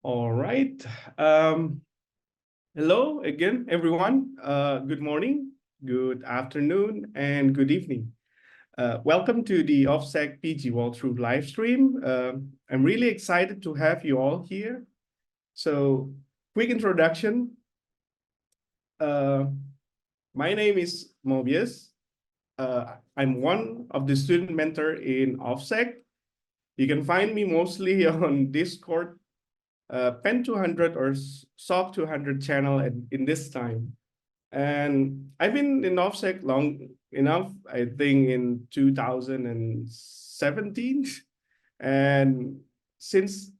All right. Um, Hello again, everyone. Good morning, good afternoon, and good evening. Welcome to the OffSec PG walkthrough live stream. I'm really excited to have you all here. So, quick introduction. Uh, my name is Mobus. I'm one of the student mentor in OffSec. You can find me mostly on Discord, Pen 200 or SOC 200 channel in this time. And I've been in OffSec long enough, I think in 2017. And since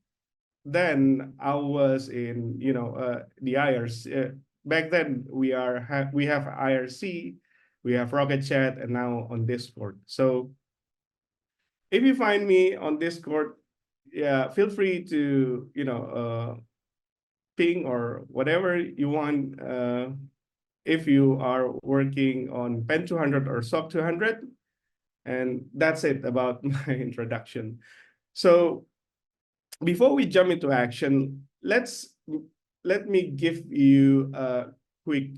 then, I was in, the IRC. Back then, we have IRC, we have Rocket Chat, and now on Discord. So if you find me on Discord, yeah, feel free to, ping or whatever you want. If you are working on Pen 200 or SOC 200. And that's it about my introduction. So before we jump into action, let me give you a quick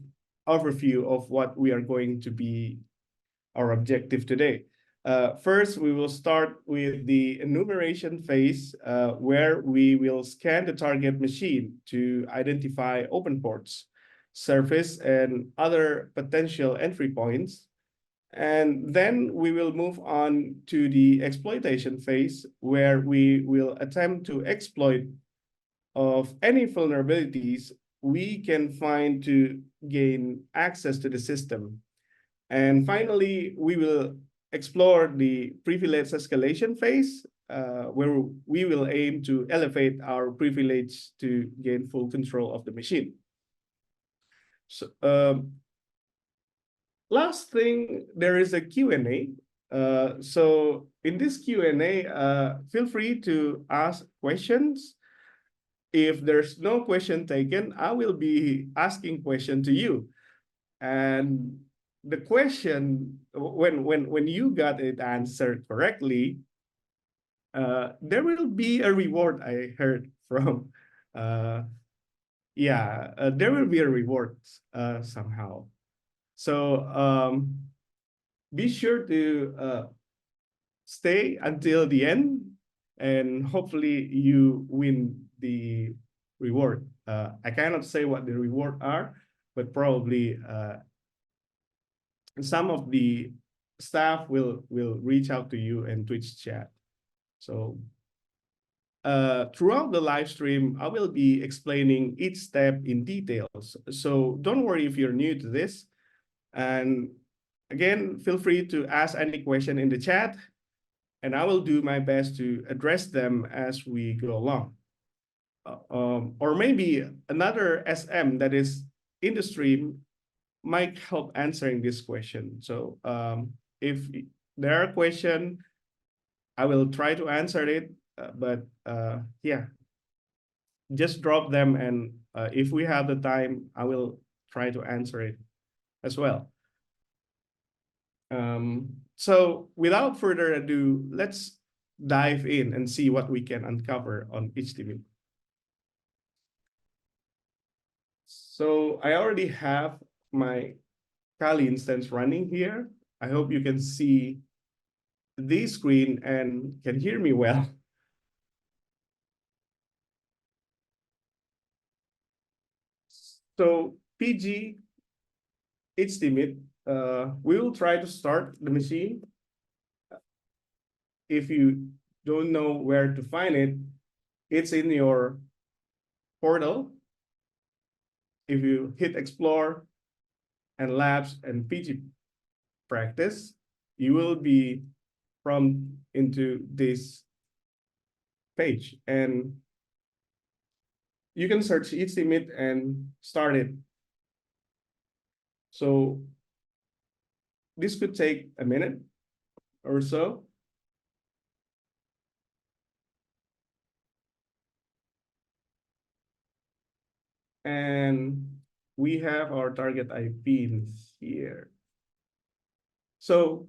overview of what we are going to be our objective today. First, we will start with the enumeration phase, where we will scan the target machine to identify open ports, surface, and other potential entry points. And then we will move on to the exploitation phase, where we will attempt to exploit of any vulnerabilities we can find to gain access to the system. And finally, we will explore the privilege escalation phase, where we will aim to elevate our privilege to gain full control of the machine. So, last thing, there is a Q&A. So in this Q&A, feel free to ask questions. If there's no question taken, I will be asking question to you. And the question, when you got it answered correctly, there will be a reward. I heard from, there will be a reward somehow. So be sure to stay until the end, and hopefully you win the reward. I cannot say what the reward are, but probably some of the staff will reach out to you in Twitch chat. So throughout the live stream, I will be explaining each step in details. So don't worry if you're new to this. And again, feel free to ask any question in the chat, and I will do my best to address them as we go along. Or maybe another SM that is in the stream might help answering this question. So if there are questions, I will try to answer it, but yeah, just drop them, and if we have the time, I will try to answer it as well. So without further ado, let's dive in and see what we can uncover on Hetemit. So I already have my Kali instance running here. I hope you can see the screen and can hear me well. So PG Hetemit, we will try to start the machine. If you don't know where to find it, it's in your portal. If you hit Explore and Labs and PG Practice, you will be prompted into this page, and you can search Hetemit and start it. So this could take a minute or so. And we have our target IP in here. So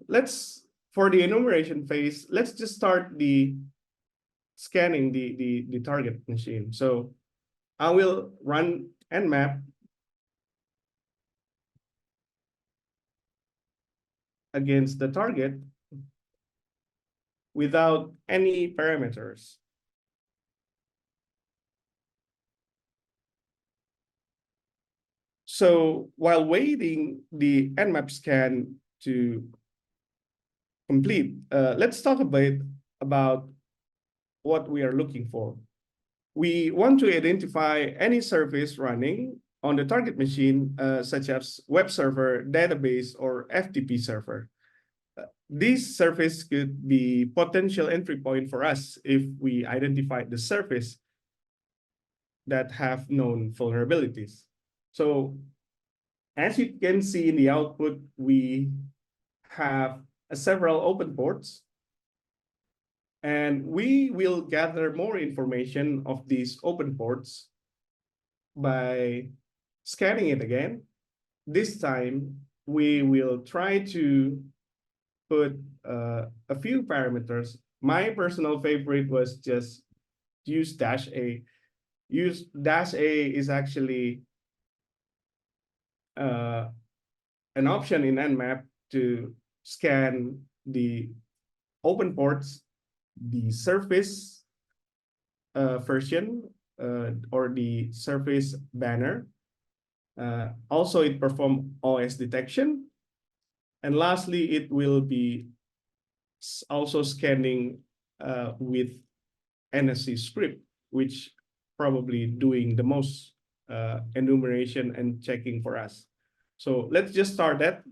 for the enumeration phase, let's just start the scanning the target machine. So I will run Nmap against the target without any parameters. So while waiting the Nmap scan to complete, let's talk a bit about what we are looking for. We want to identify any service running on the target machine, such as web server, database, or FTP server. This service could be potential entry point for us if we identify the service that have known vulnerabilities. So as you can see in the output, we have several open ports, and we will gather more information of these open ports by scanning it again. This time, we will try to put a few parameters. My personal favorite was just use -A. Use -A is actually an option in Nmap to scan the open ports, the surface version, or the surface banner. Also, it performs OS detection. And lastly, it will be also scanning with NSC script, which probably doing the most enumeration and checking for us. So let's just start that.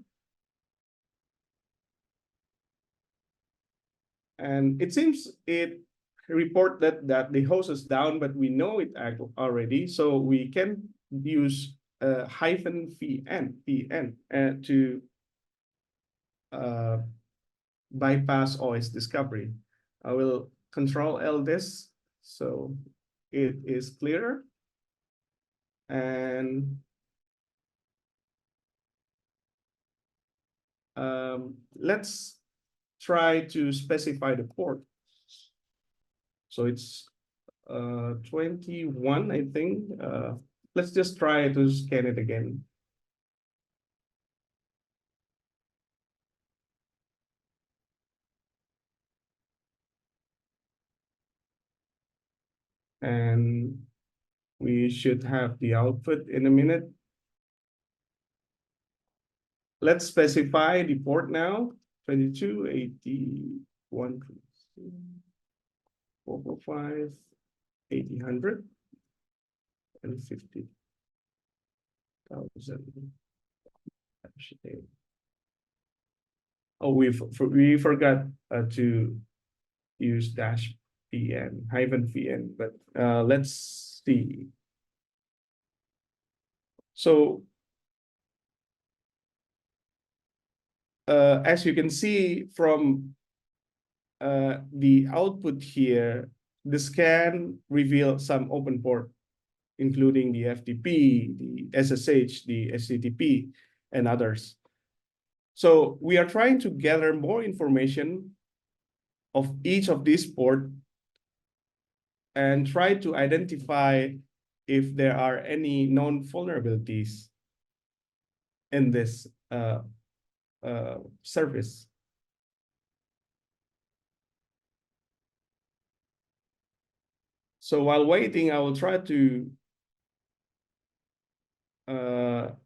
And it seems it report that the host is down, but we know it already. So we can use -vn to bypass OS discovery. I will Control-L this so it is clearer. And let's try to specify the port. So it's 21, I think. Let's just try to scan it again. And we should have the output in a minute. Let's specify the port now. 22.81.445, 8000, and 50,000. Oh, we forgot to use -vn, but let's see. So as you can see from the output here, the scan revealed some open port, including the FTP, the SSH, the HTTP, and others. So we are trying to gather more information of each of these ports and try to identify if there are any known vulnerabilities in this service. So while waiting, I will try to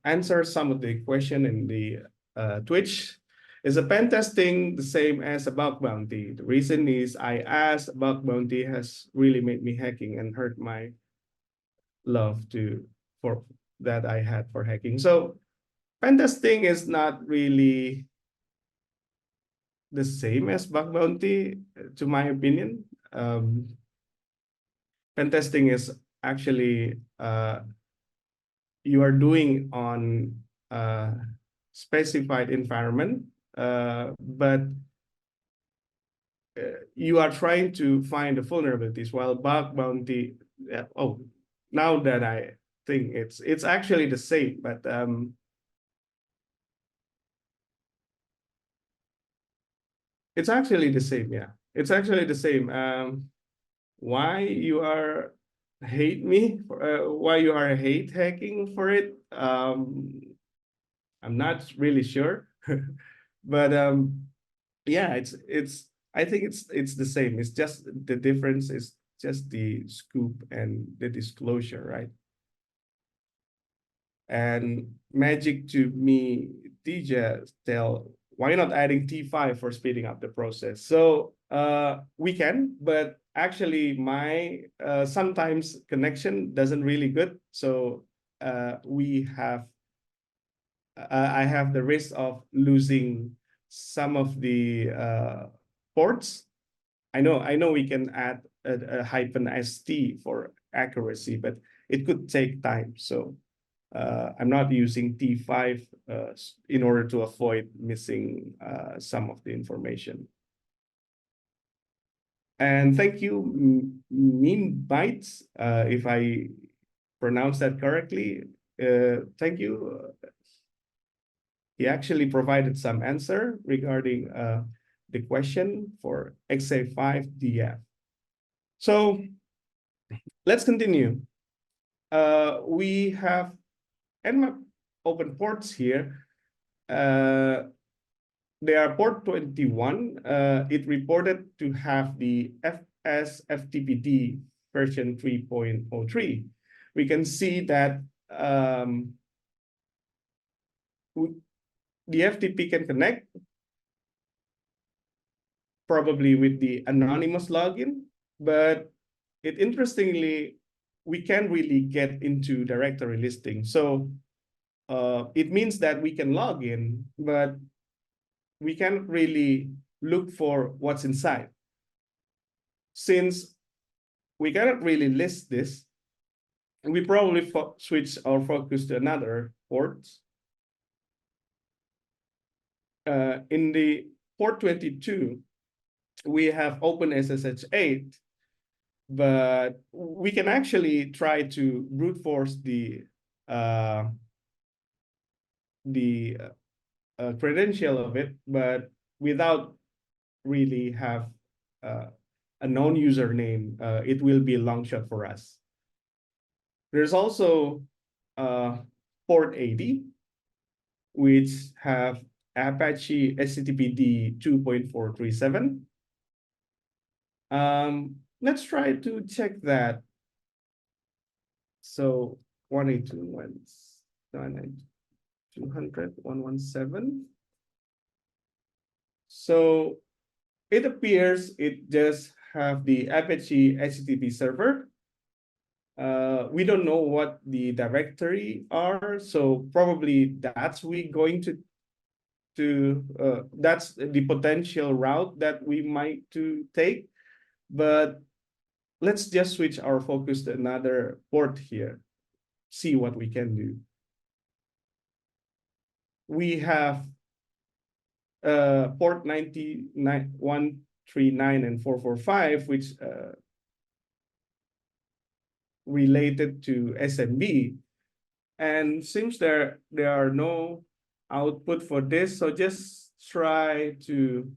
answer some of the question in the Twitch. Is a pen testing the same as a bug bounty? The reason is I asked, bug bounty has really made me hacking and hurt my love for that I had for hacking. So pen testing is not really the same as bug bounty, to my opinion. Pen testing is actually you are doing on specified environment, but you are trying to find the vulnerabilities, while bug bounty, oh, now that I think it's actually the same, but it's actually the same, yeah. It's actually the same. Why you are hate me for, why you are hate hacking for it. I'm not really sure, but yeah, it's I think it's the same. It's just the difference is just the scoop and the disclosure, right? And magic to me, DJ tell why not adding T5 for speeding up the process? So we can, but actually my sometimes connection doesn't really good. So we have I have the risk of losing some of the ports. I know we can add a hyphen st for accuracy, but it could take time. So I'm not using T5 in order to avoid missing some of the information. And thank you, Meme Bytes, if I pronounce that correctly. Thank you. He actually provided some answer regarding the question for XA5DF. So let's continue. We have Nmap open ports here. They are port 21. It reported to have the FTPD version 3.03. We can see that the FTP can connect probably with the anonymous login, but interestingly, we can't really get into directory listing. So it means that we can log in, but we can't really look for what's inside. Since we cannot really list this, we probably switch our focus to another port. In the port 22, we have OpenSSH8, but we can actually try to brute force the credential of it, but without really have a known username, it will be a long shot for us. There's also port 80, which have Apache HTTPD 2.437. Let's try to check that. So 182.192.117. So it appears it just have the Apache HTTP server. We don't know what the directory are, so probably that's that's the potential route that we might to take. But let's just switch our focus to another port here, see what we can do. We have port 139 and 445, which related to SMB. And since there are no output for this, so just try to,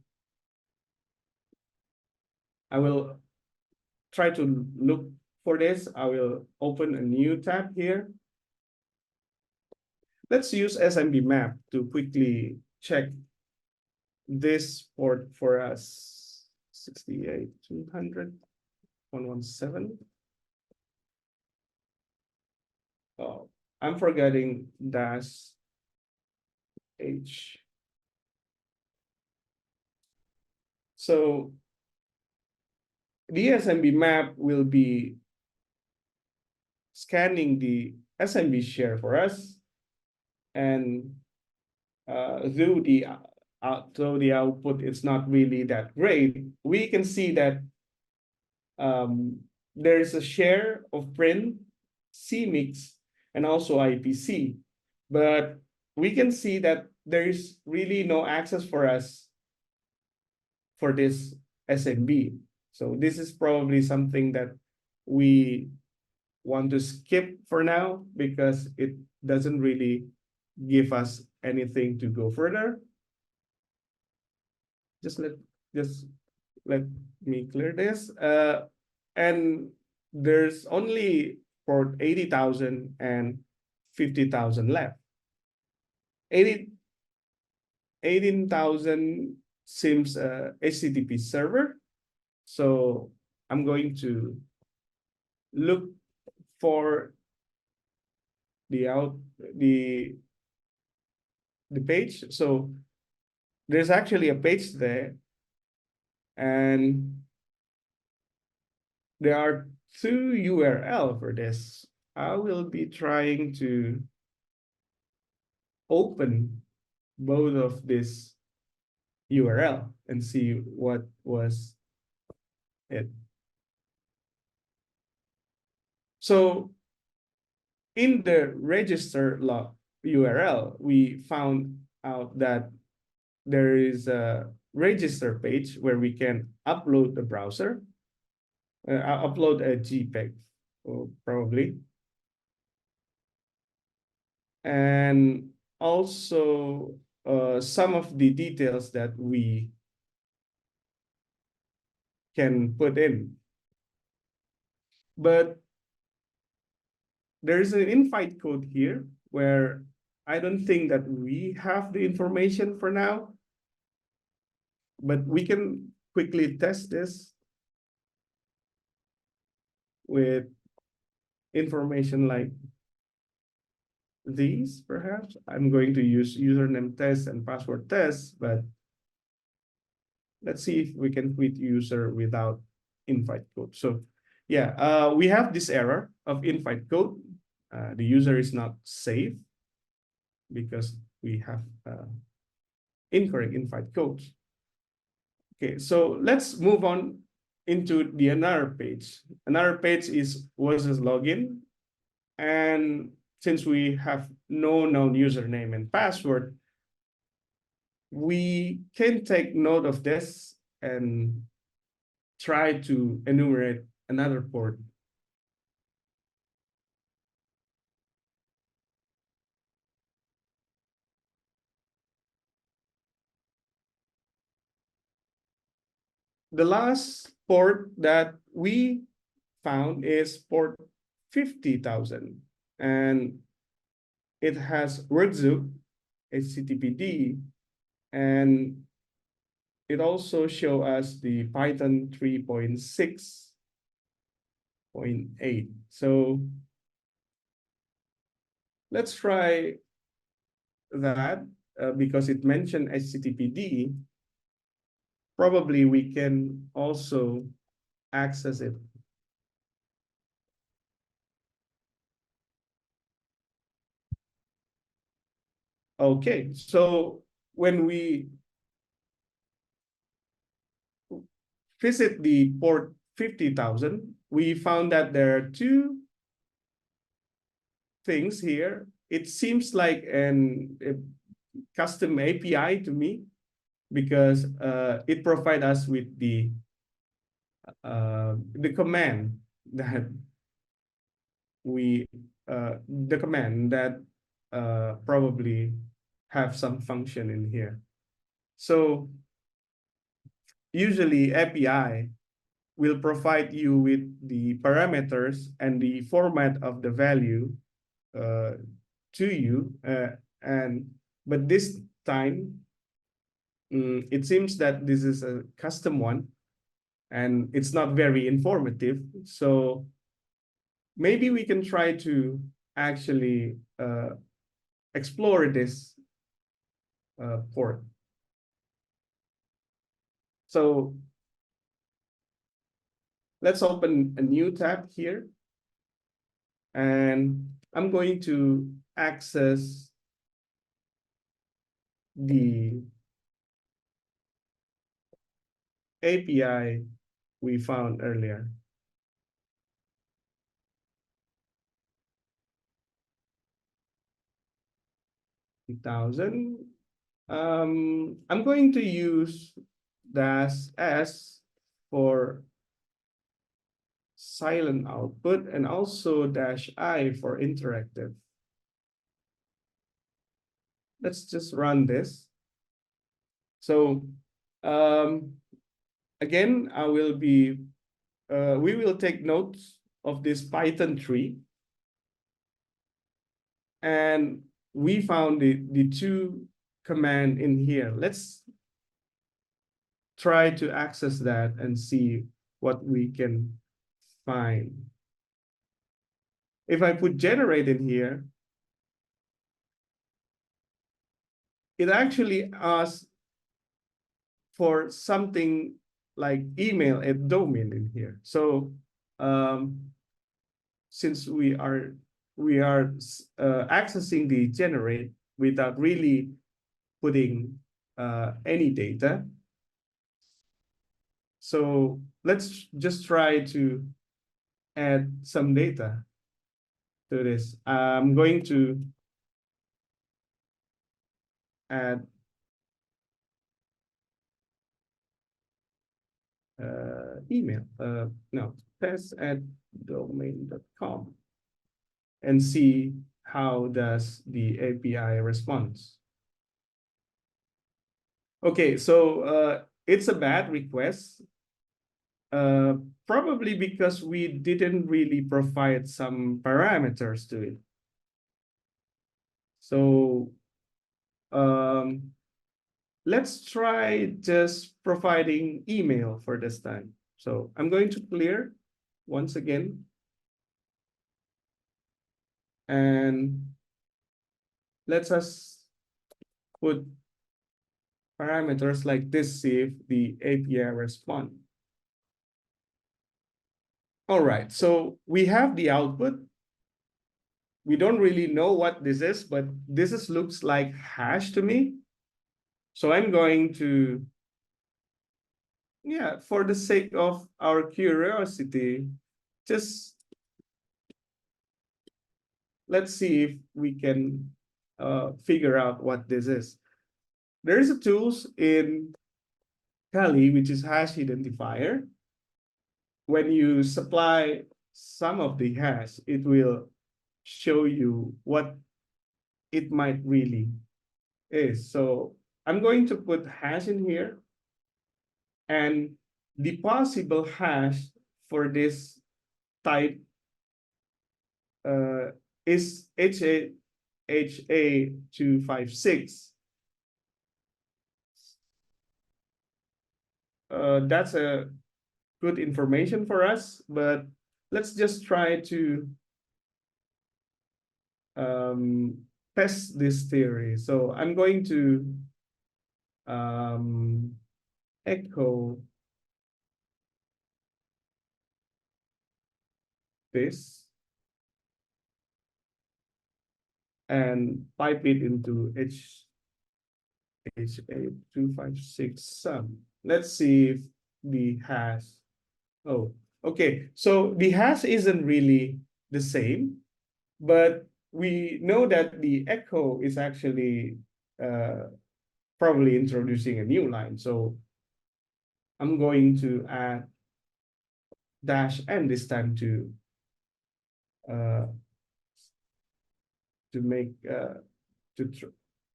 I will try to look for this. I will open a new tab here. Let's use SMB map to quickly check this port for us. 68.200.117. Oh, I'm forgetting dash H. So the SMB map will be scanning the SMB share for us, and though the output is not really that great, we can see that there is a share of print, CMix, and also IPC, but we can see that there is really no access for us for this SMB. So this is probably something that we want to skip for now because it doesn't really give us anything to go further. Just let me clear this. And there's only port 80,000 and 50,000 left. 18,000 seems a HTTP server. So I'm going to look for the page. So there's actually a page there, and there are two URL for this. I will be trying to open both of this URL and see what was it. So in the register log URL, we found out that there is a register page where we can upload the browser, upload a JPEG, probably. And also some of the details that we can put in. But there is an invite code here where I don't think that we have the information for now, but we can quickly test this with information like these, perhaps. I'm going to use username test and password test, but let's see if we can quit user without invite code. So yeah, we have this error of invite code. The user is not safe because we have incorrect invite codes. Okay, so let's move on into the another page. Another page was a login. And since we have no known username and password, we can take note of this and try to enumerate another port. The last port that we found is port 50,000, and it has workzip, HTTPD, and it also shows us the Python 3.6.8. So let's try that because it mentioned HTTPD. Probably we can also access it. Okay, so when we visit the port 50,000, we found that there are two things here. It seems like a custom API to me because it provides us with the command that probably have some function in here. So usually API will provide you with the parameters and the format of the value to you, but this time it seems that this is a custom one and it's not very informative. So maybe we can try to actually explore this port. So let's open a new tab here. And I'm going to access the API we found earlier. 2000. I'm going to use -S for silent output and also -I for interactive. Let's just run this. So again, we will take notes of this Python tree. And we found the two command in here. Let's try to access that and see what we can find. If I put generate in here, it actually asks for something like email and domain in here. So since we are accessing the generate without really putting any data. So let's just try to add some data to this. I'm going to add email, no, test@domain.com and see how does the API response. Okay, so it's a bad request, probably because we didn't really provide some parameters to it. So let's try just providing email for this time. So I'm going to clear once again. And let's us put parameters like this, see if the API respond. All right, so we have the output. We don't really know what this is, but looks like hash to me. So I'm going to, yeah, for the sake of our curiosity, just let's see if we can figure out what this is. There is a tools in Kali, which is hash identifier. When you supply some of the hash, it will show you what it might really is. So I'm going to put hash in here, and the possible hash for this type is HA256. That's a good information for us, but let's just try to test this theory. So I'm going to echo this and pipe it into HA256 sum. Let's see if the hash, oh, okay. So the hash isn't really the same, but we know that the echo is actually probably introducing a new line. So I'm going to add -n this time to make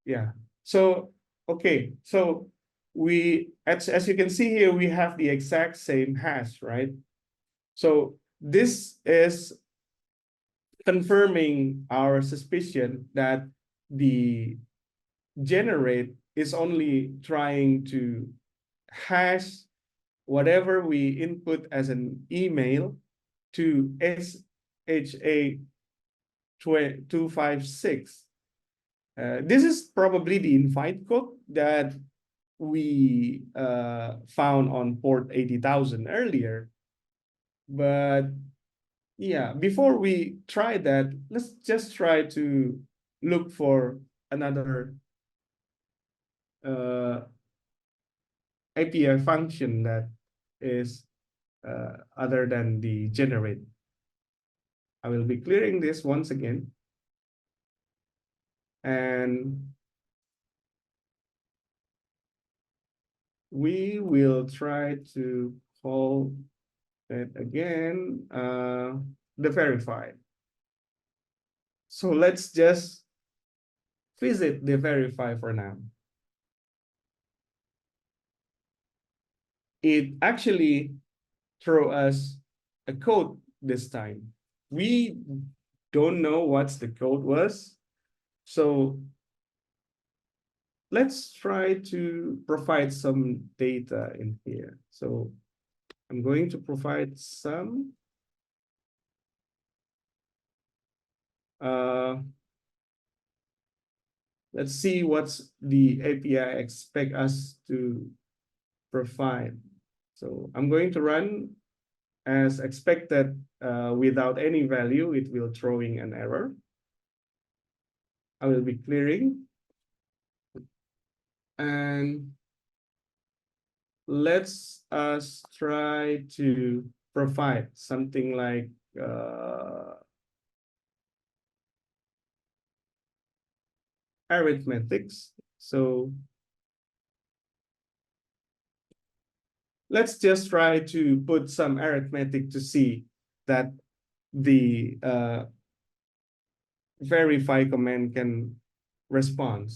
yeah. So okay, so we as you can see here, we have the exact same hash, right? So this is confirming our suspicion that the generate is only trying to hash whatever we input as an email to SHA256. This is probably the invite code that we found on port 80,000 earlier. But yeah, before we try that, let's just try to look for another API function that is other than the generate. I will be clearing this once again. And we will try to call it again, the verify. So let's just visit the verify for now. It actually throw us a code this time. We don't know what the code was. So let's try to provide some data in here. So I'm going to provide some let's see what's the API expect us to provide. So I'm going to run as expected. Without any value, it will throwing an error. I will be clearing. And let's us try to provide something like arithmetics. So let's just try to put some arithmetic to see that the verify command can respond.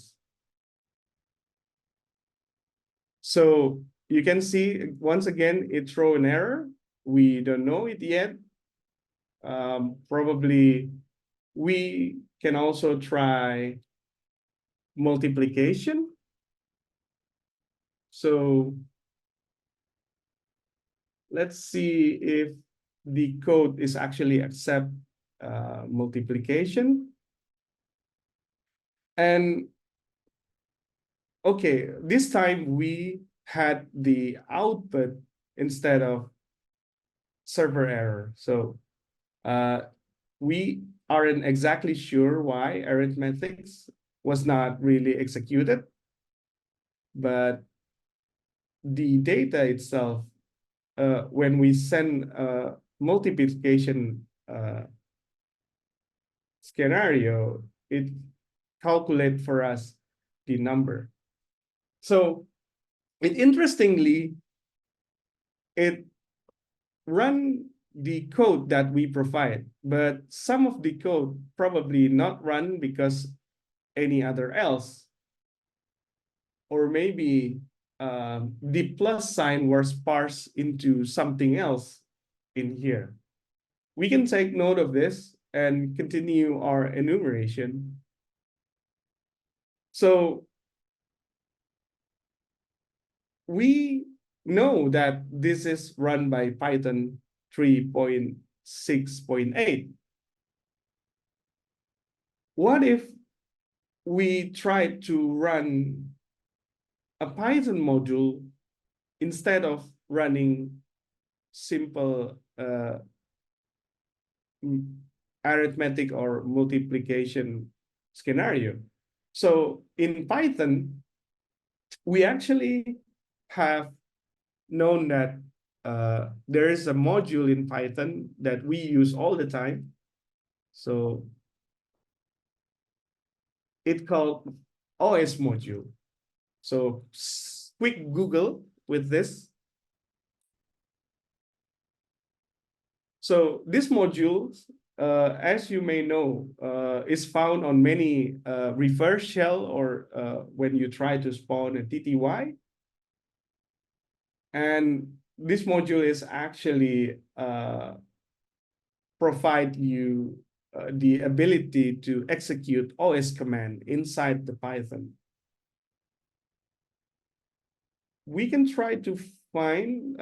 So you can see once again it throw an error. We don't know it yet. Probably we can also try multiplication. So let's see if the code is actually accept multiplication. And okay, this time we had the output instead of server error. So we aren't exactly sure why arithmetics was not really executed, but the data itself, when we send a multiplication scenario, it calculates for us the number. So interestingly, it run the code that we provide, but some of the code probably not run because any other else, or maybe the plus sign was parsed into something else in here. We can take note of this and continue our enumeration. So we know that this is run by Python 3.6.8. What if we try to run a Python module instead of running simple arithmetic or multiplication scenario? So in Python, we actually have known that there is a module in Python that we use all the time. So it's called OS module. So quick Google with this. So this module, as you may know, is found on many reverse shell or when you try to spawn a TTY. And this module is actually provide you the ability to execute OS command inside the Python. We can try to find,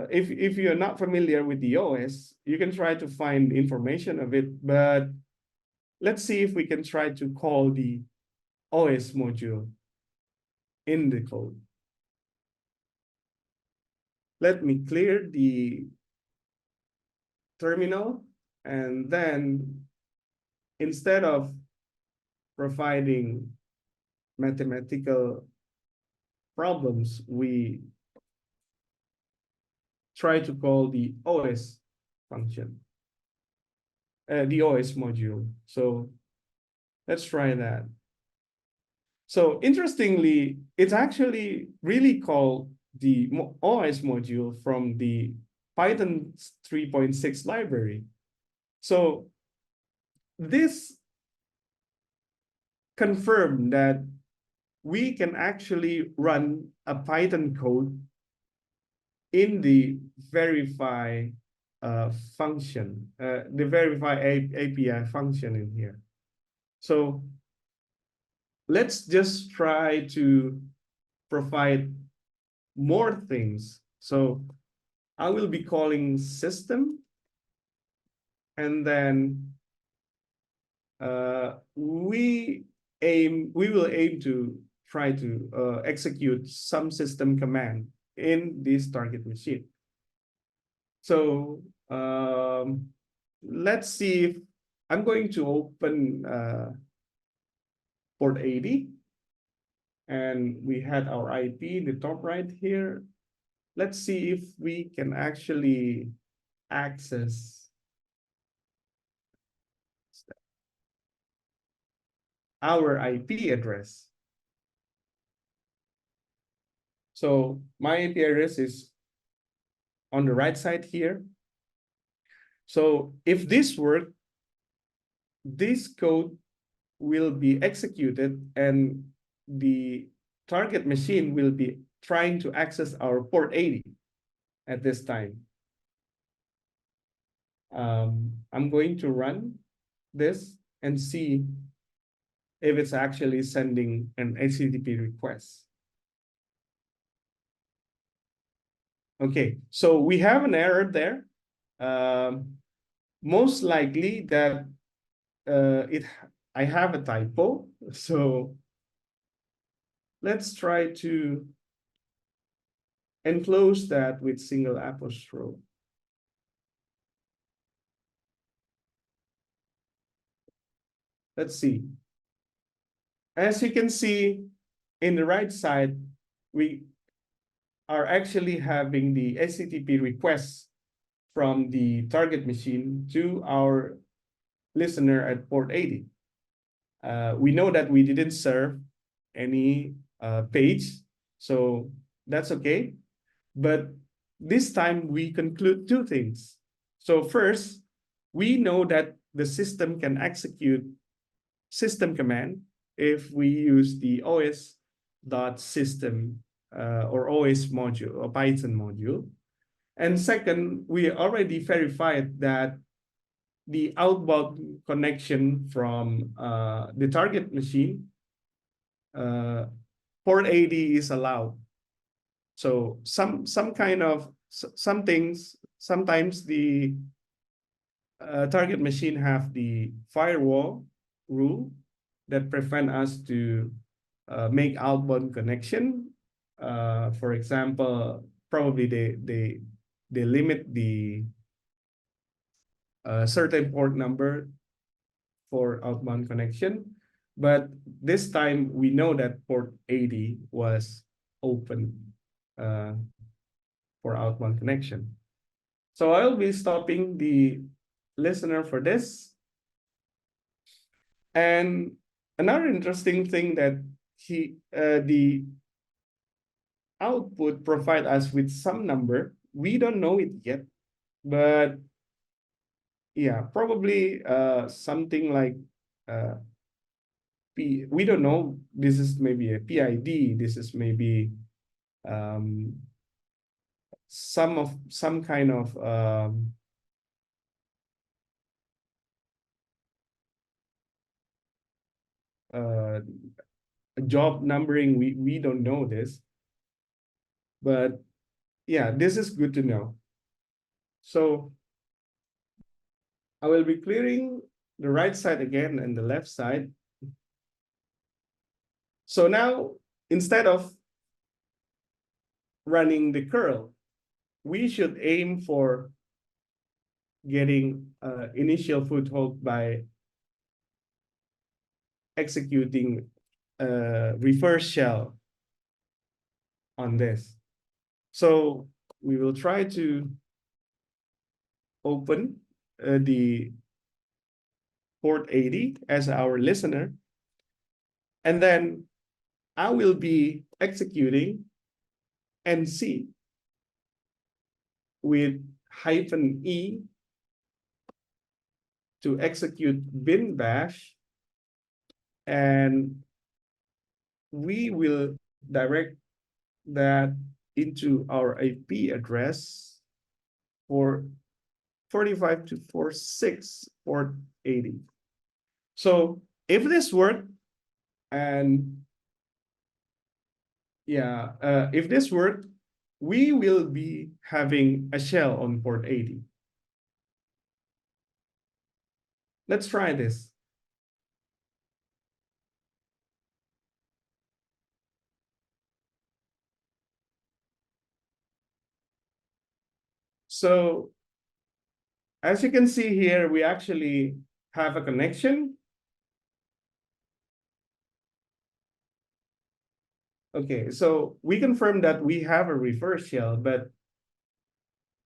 if you're not familiar with the OS, you can try to find information of it, but let's see if we can try to call the OS module in the code. Let me clear the terminal, and then instead of providing mathematical problems, we try to call the OS function, the OS module. So let's try that. So interestingly, it's actually really called the OS module from the Python 3.6 library. So this confirmed that we can actually run a Python code in the verify function, the verify API function in here. So let's just try to provide more things. So I will be calling system, and then we will aim to try to execute some system command in this target machine. So let's see if I'm going to open port 80, and we had our IP in the top right here. Let's see if we can actually access our IP address. So my IP address is on the right side here. So if this works, this code will be executed, and the target machine will be trying to access our port 80 at this time. I'm going to run this and see if it's actually sending an HTTP request. Okay, so we have an error there. Most likely that I have a typo. So let's try to enclose that with single apostrophe. Let's see. As you can see in the right side, we are actually having the HTTP request from the target machine to our listener at port 80. We know that we didn't serve any page, so that's okay. But this time we conclude two things. So first, we know that the system can execute system command if we use the os.system or OS module or Python module. And second, we already verified that the outbound connection from the target machine, port 80 is allowed. So some kind of some things, sometimes the target machine have the firewall rule that prevent us to make outbound connection. For example, probably they limit the certain port number for outbound connection. But this time we know that port 80 was open for outbound connection. So I'll be stopping the listener for this. And another interesting thing that the output provide us with some number. We don't know it yet, but yeah, probably something like we don't know. This is maybe a PID. This is maybe some kind of job numbering. We don't know this, but yeah, this is good to know. So I will be clearing the right side again and the left side. So now, instead of running the curl, we should aim for getting initial foothold by executing a reverse shell on this. So we will try to open the port 80 as our listener, and then I will be executing NC with -e to execute bin bash, and we will direct that into our IP address for 45 to 46 port 80. So if this worked, and yeah, if this worked, we will be having a shell on port 80. Let's try this. So as you can see here, we actually have a connection. Okay, so we confirm that we have a reverse shell, but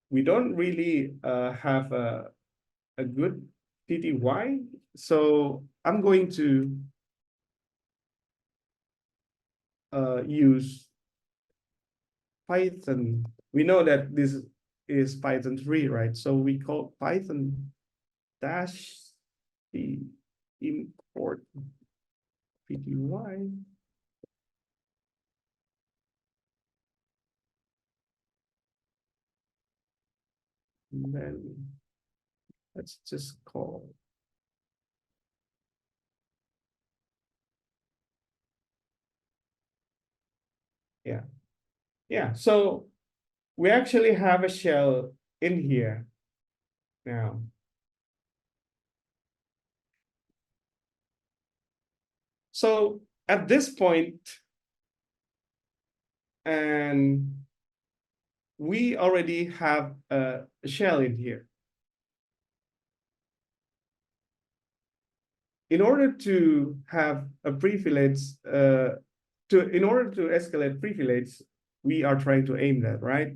we don't really have a good TTY. So I'm going to use Python. We know that this is Python 3, right? So we call Python dash the import PTY. And then let's just call. Yeah. Yeah. So we actually have a shell in here now. So at this point, and we already have a shell in here. In order to have a privilege, in order to escalate privilege, we are trying to aim that, right?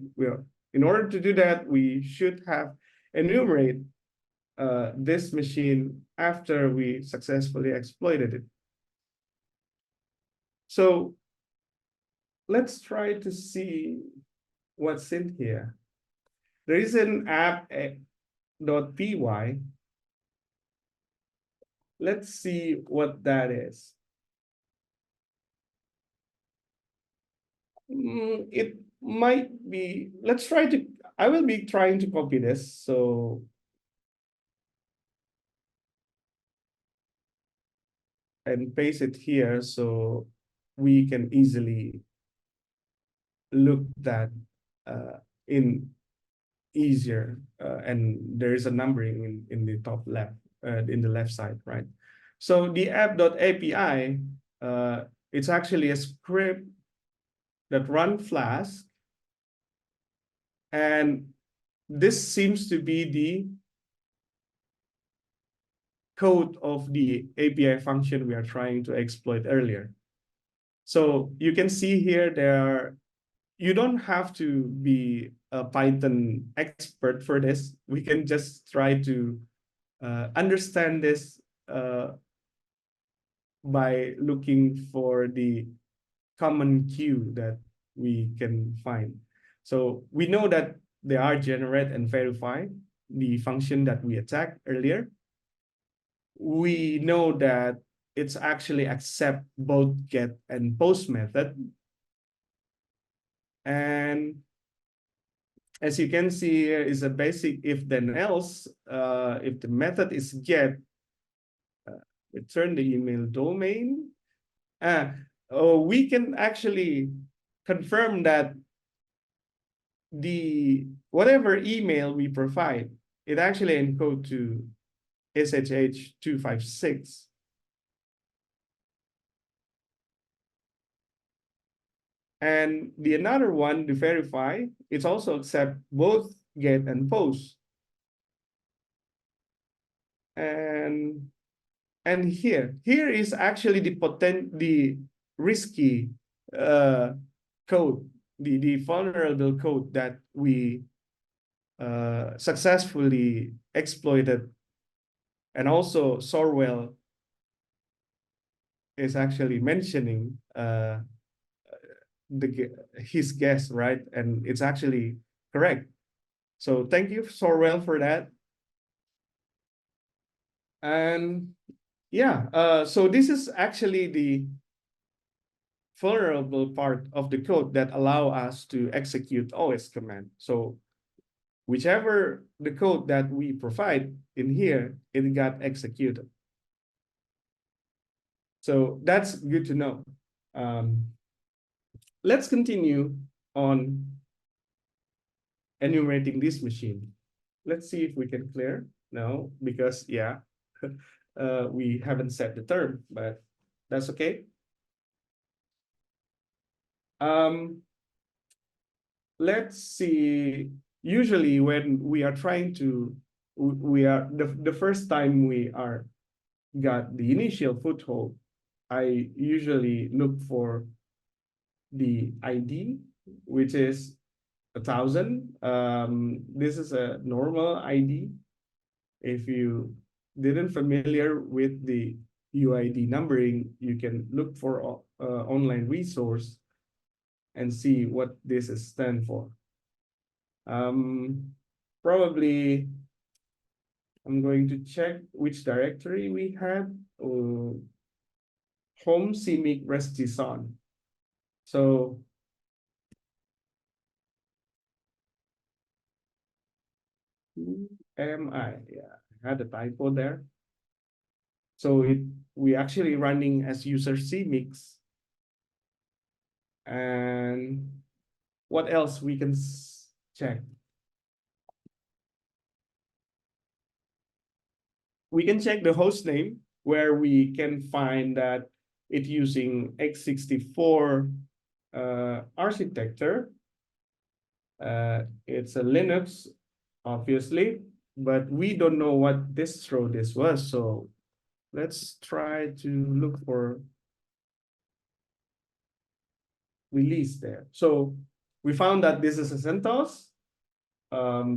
In order to do that, we should have enumerate this machine after we successfully exploited it. So let's try to see what's in here. There is an app.py. Let's see what that is. It might be, let's try to, I will be trying to copy this. So and paste it here so we can easily look that in easier. And there is a numbering in the top left, in the left side, right? So the app.api, it's actually a script that run Flask. And this seems to be the code of the API function we are trying to exploit earlier. So you can see here, you don't have to be a Python expert for this. We can just try to understand this by looking for the common queue that we can find. So we know that they are generate and verify, the function that we attacked earlier. We know that it's actually accept both get and post method. And as you can see here is a basic if then else. If the method is get, return the email domain. We can actually confirm that the whatever email we provide, it actually encode to SSH 256. And the another one, the verify, it's also accept both get and post. And here is actually the risky code, the vulnerable code that we successfully exploited. And also Sorwell is actually mentioning his guess, right? And it's actually correct. So thank you, Sorwell, for that. And yeah, so this is actually the vulnerable part of the code that allow us to execute OS command. So whichever the code that we provide in here, it got executed. So that's good to know. Let's continue on enumerating this machine. Let's see if we can clear. No, because yeah, we haven't set the term, but that's okay. Let's see. Usually when we are trying to, we are the first time we are got the initial foothold, I usually look for the ID, which is 1,000. This is a normal ID. If you didn't familiar with the UID numbering, you can look for online resource and see what this is stand for. Probably I'm going to check which directory we had. Home CMIC restison. So yeah, I had a typo there. So we actually running as user CMix. And what else we can check? We can check the host name, where we can find that it using x64 architecture. It's a Linux, obviously, but we don't know what distro this was. So let's try to look for release there. So we found that this is a CentOS.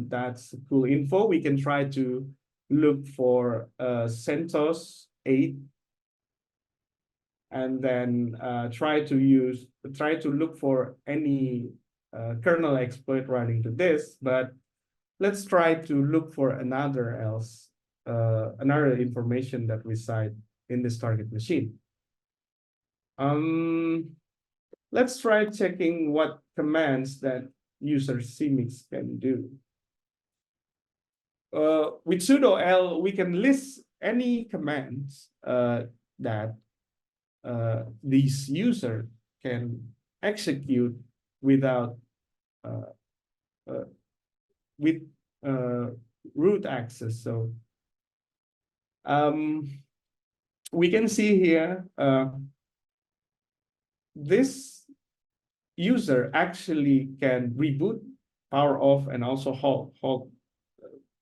That's cool info. We can try to look for CentOS 8 and then try to look for any kernel exploit running to this. But let's try to look for another information that reside in this target machine. Let's try checking what commands that user CMix can do. With sudo L, we can list any commands that this user can execute without with root access. So we can see here this user actually can reboot, power off, and also halt.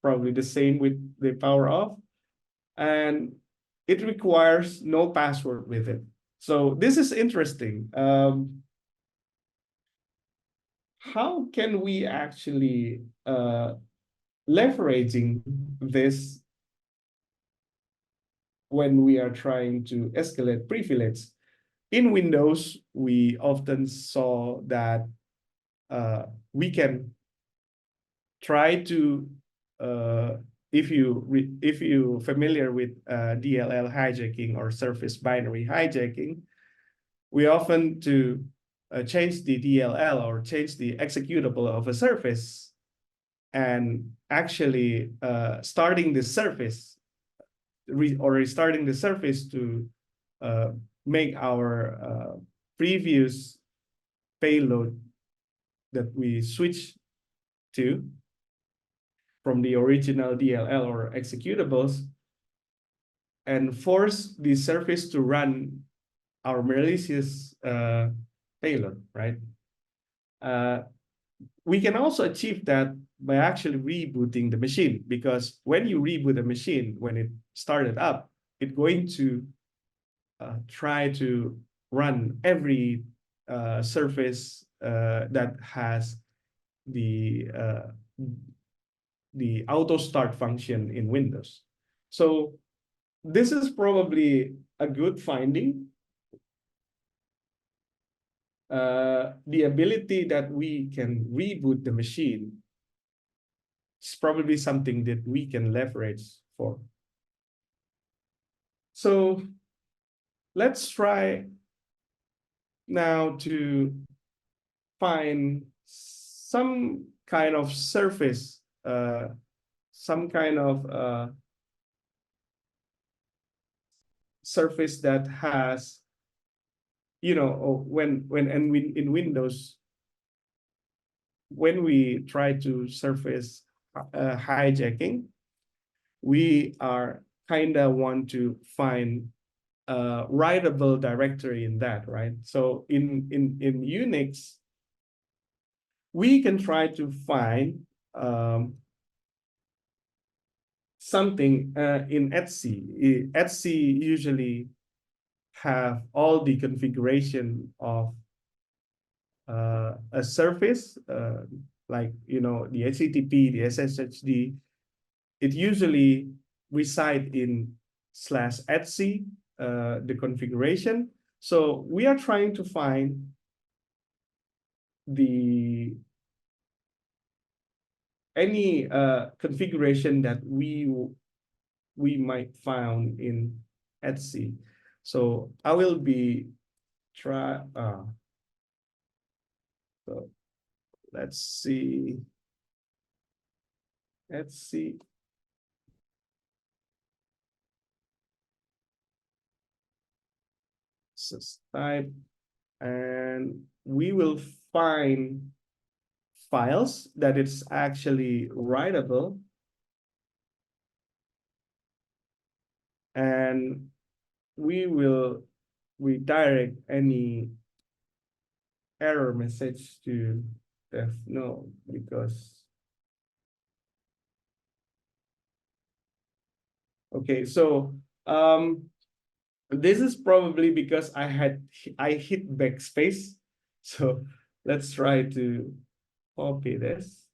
Probably the same with the power off, and it requires no password with it. So this is interesting. How can we actually leveraging this when we are trying to escalate privilege? In Windows, we often saw that we can try to, if you familiar with DLL hijacking or surface binary hijacking, we often to change the DLL or change the executable of a surface, and actually starting the surface or restarting the surface to make our previous payload that we switch to from the original DLL or executables, and force the surface to run our malicious payload, right? We can also achieve that by actually rebooting the machine, because when you reboot a machine, when it started up, it's going to try to run every surface that has the auto start function in Windows. So this is probably a good finding. The ability that we can reboot the machine is probably something that we can leverage for. So let's try now to find some kind of surface some kind of surface that has, when in Windows, when we try to surface hijacking, we are kind of want to find a writable directory in that, right? So in Unix, we can try to find something in etc. etc usually have all the configuration of a surface, like the HTTP, the SSHD. It usually reside in /etc, the configuration. So we are trying to find any configuration that we might found in etc. So I will be so let's see type, and we will find files that it's actually writable, and we will redirect any error message to def no, because okay, so this is probably because I hit backspace. So let's try to copy this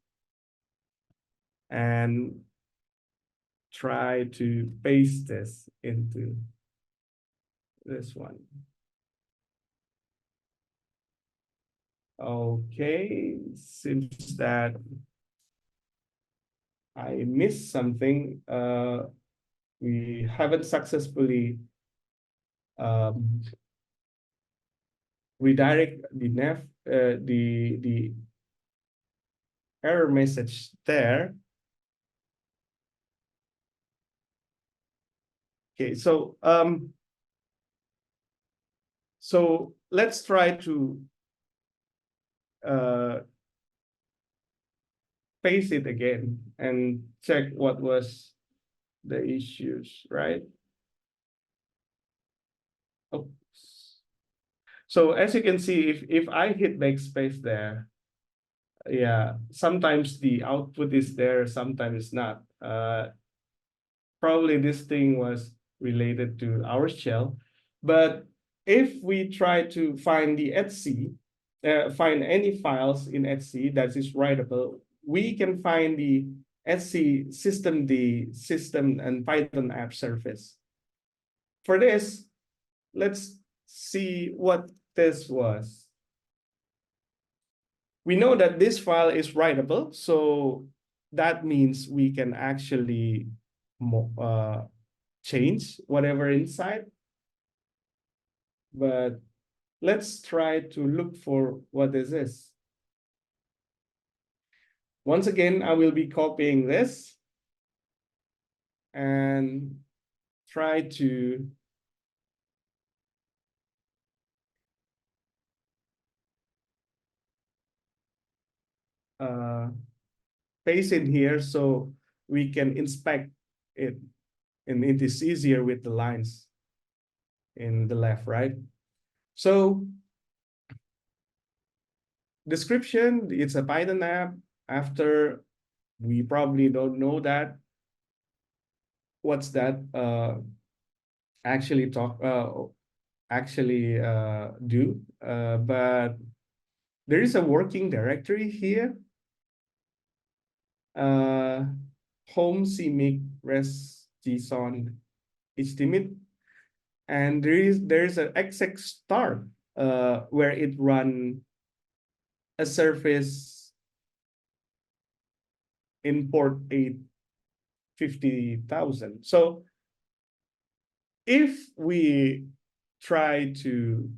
and try to paste this into this one. Okay, seems that I missed something. We haven't successfully redirect the nav, the error message there. Okay, so let's try to paste it again and check what was the issues, right? Oops. So as you can see, if I hit backspace there, yeah, sometimes the output is there, sometimes not. Probably this thing was related to our shell. But if we try to find the etc, find any files in etc that is writable, we can find the etc system and Python app surface. For this, let's see what this was. We know that this file is writable, so that means we can actually change whatever inside. But let's try to look for what is this. Once again, I will be copying this and try to paste it here so we can inspect it, and it is easier with the lines in the left, right? So description, it's a Python app. After, we probably don't know that. What's that actually do? But there is a working directory here. Home cmic res json Hetemit, and there's an exec start where it run a surface in port 850,000. So if we try to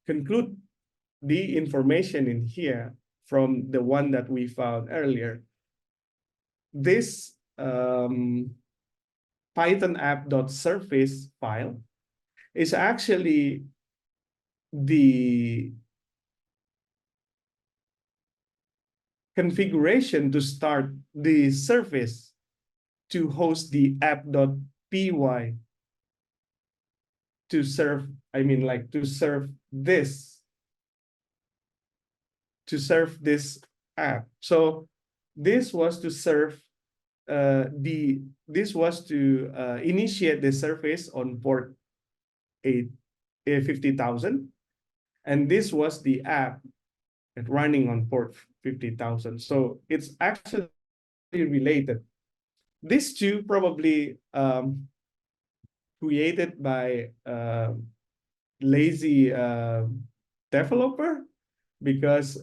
conclude the information in here from the one that we found earlier, this Python app.surface file is actually the configuration to start the surface to host the app.py to serve, I mean, like to serve this app. So this was to serve this was to initiate the surface on port 50,000, and this was the app running on port 50,000. So it's actually related. These two probably created by lazy developer, because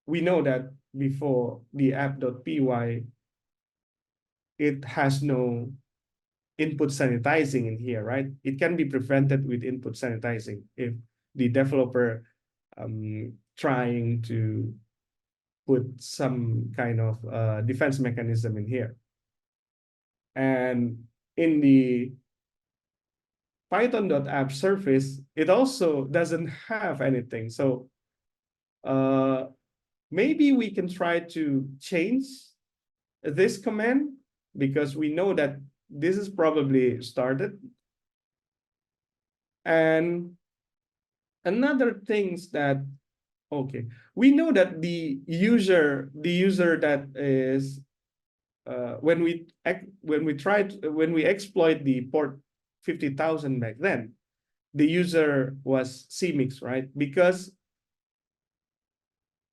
we know that before the app.py, it has no input sanitizing in here, right? It can be prevented with input sanitizing if the developer trying to put some kind of defense mechanism in here. And in the Python.app surface, it also doesn't have anything. So maybe we can try to change this command, because we know that this is probably started. And another things that, okay, we know that the user that is when we exploit the port 50,000 back then, the user was CMix, right? Because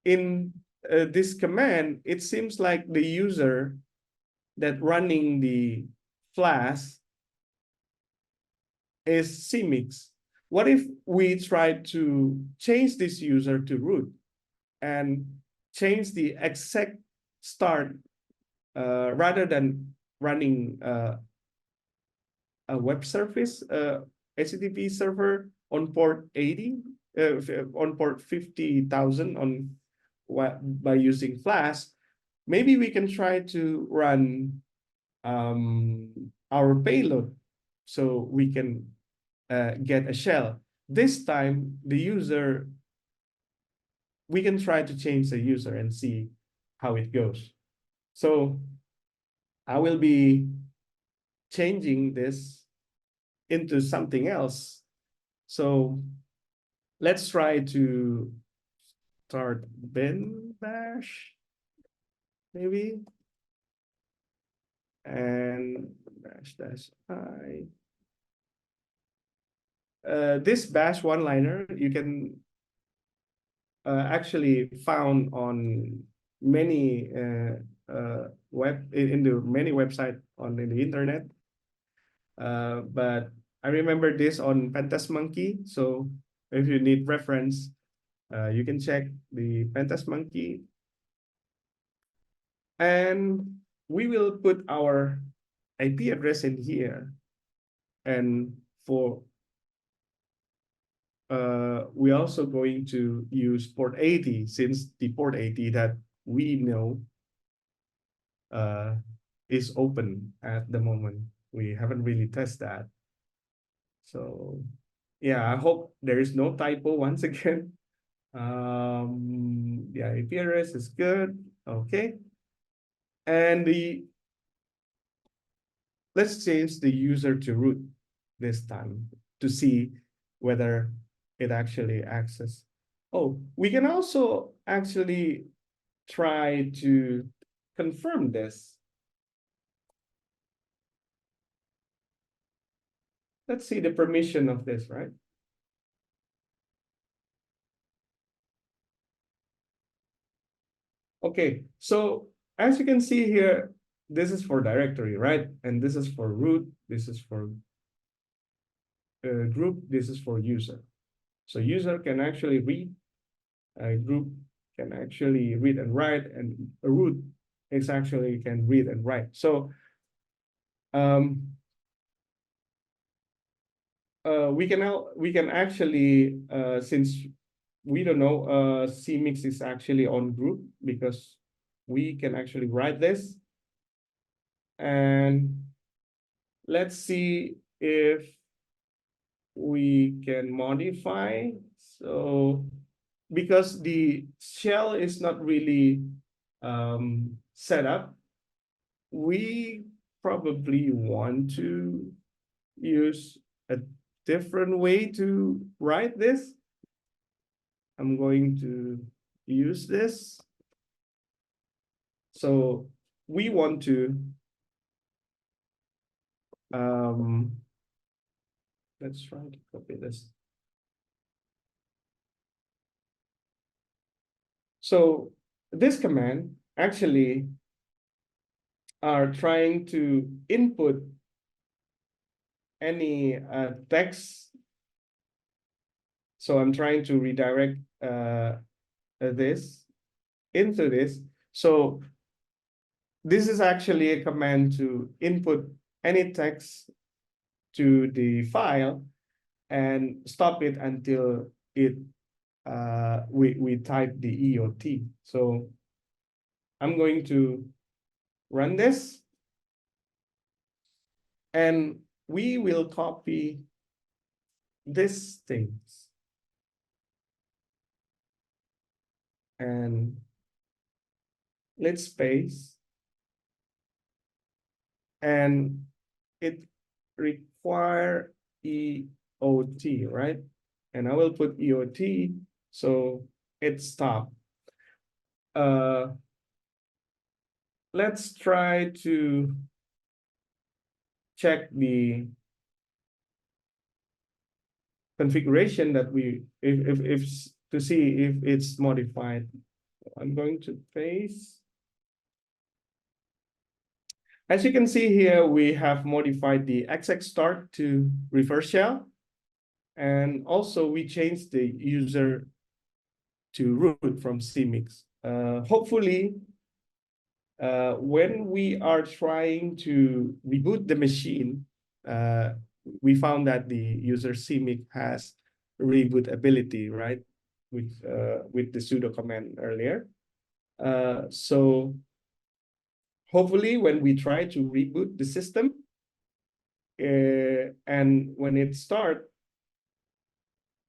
in this command, it seems like the user that running the Flask is CMix. What if we try to change this user to root and change the exec start rather than running a web service, HTTP server on port 80, on port 50,000 on by using Flask? Maybe we can try to run our payload so we can get a shell. This time, the user, we can try to change the user and see how it goes. So I will be changing this into something else. So let's try to start bin bash, maybe. And bash dash I. This bash one-liner you can actually found on many in the many website on the internet. But I remember this on Pentest Monkey. So if you need reference, you can check the Pentest Monkey. And we will put our IP address in here. And for we're also going to use port 80, since the port 80 that we know is open at the moment. We haven't really tested that. So yeah, I hope there is no typo once again. Yeah, IP address is good. Okay. And let's change the user to root this time to see whether it actually access. Oh, we can also actually try to confirm this. Let's see the permission of this, right? Okay, so as you can see here, this is for directory, right? And this is for root, this is for group, this is for user. So user can actually read, group can actually read and write, and a root is actually can read and write. So we can actually since we don't know, CMix is actually on group, because we can actually write this And let's see if we can modify. So because the shell is not really set up, we probably want to use a different way to write this. I'm going to use this. So we want to let's try to copy this. So this command actually are trying to input any text. So I'm trying to redirect this into this. So this is actually a command to input any text to the file and stop it until it we type the EOT. So I'm going to run this, and we will copy these things. And let's paste. And it require EOT, right? And I will put EOT, so it stopped. Let's try to check the configuration that we, if to see if it's modified. I'm going to paste. As you can see here, we have modified the exec start to reverse shell. And also we changed the user to root from CMix. Hopefully, when we are trying to reboot the machine, we found that the user CMix has reboot ability, right? With the sudo command earlier. So hopefully when we try to reboot the system, and when it starts,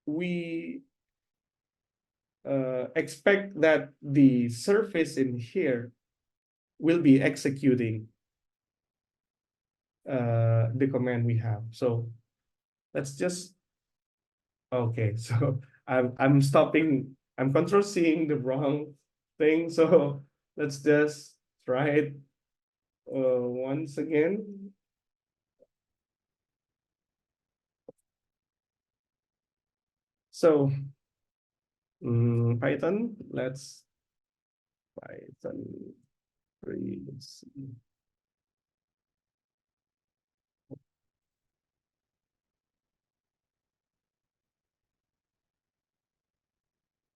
we expect that the surface in here will be executing the command we have. So let's just, okay, so I'm stopping, I'm control seeing the wrong thing. So let's just try it once again. So Python, let's Python 3, let's see.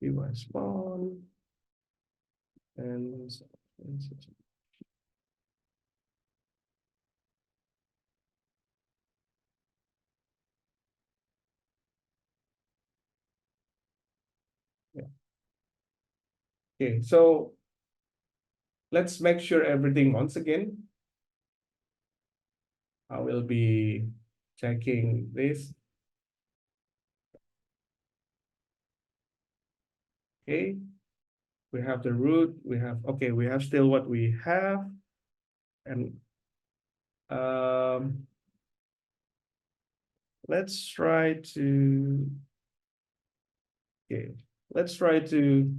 View spawn and yeah. Okay, so let's make sure everything once again. I will be checking this. Okay, we have the root, we have, okay, we have still what we have. And let's try to, okay, let's try to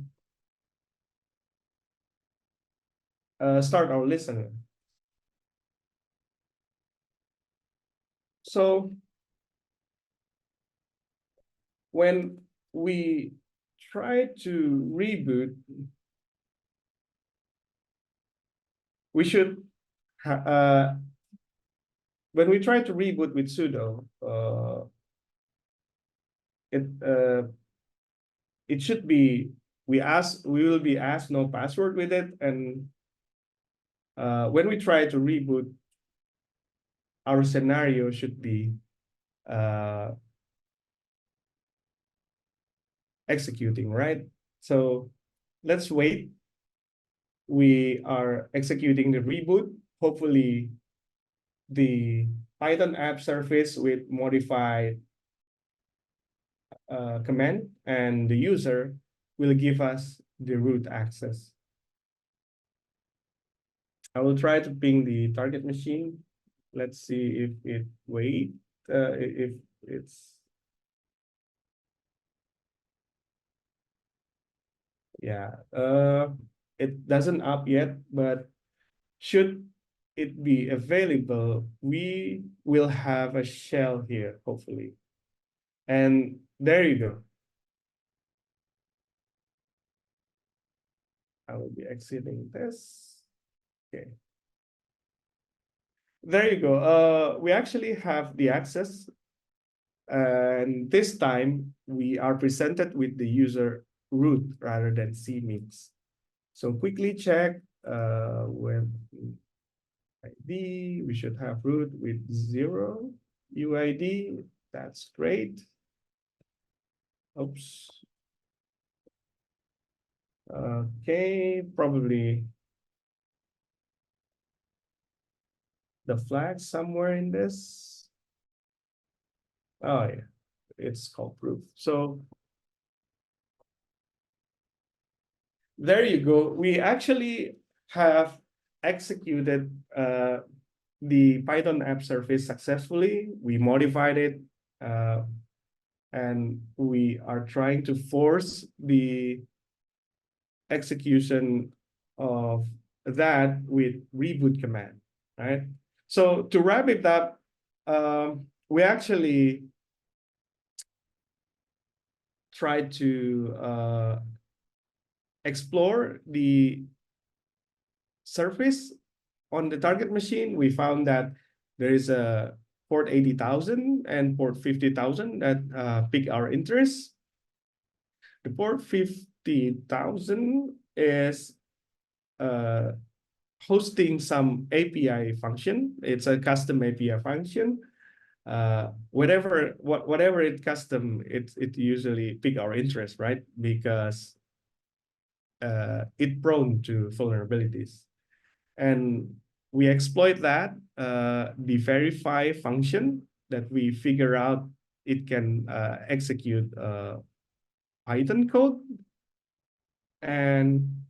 start our listener. So when we try to reboot, we should, when we try to reboot with sudo, it should be, we will be asked no password with it. And when we try to reboot, our scenario should be executing, right? So let's wait. We are executing the reboot. Hopefully the Python app surface with modified command, and the user will give us the root access. I will try to ping the target machine. Let's see if it if it's, yeah, it doesn't up yet, but should it be available, we will have a shell here, hopefully. And there you go. I will be exiting this. Okay. There you go. We actually have the access. And this time we are presented with the user root rather than CMix. So quickly check with ID. We should have root with 0 UID. That's great. Oops. Okay, probably the flag somewhere in this. Oh yeah, it's called proof. So there you go. We actually have executed the Python app surface successfully. We modified it, and we are trying to force the execution of that with reboot command, right? So to wrap it up, we actually tried to explore the surface on the target machine. We found that there is a port 80,000 and port 50,000 that pique our interest. The port 50,000 is hosting some API function. It's a custom API function. Whatever it custom, it usually pique our interest, right? Because it prone to vulnerabilities. And we exploit that, the verify function that we figure out it can execute Python code. And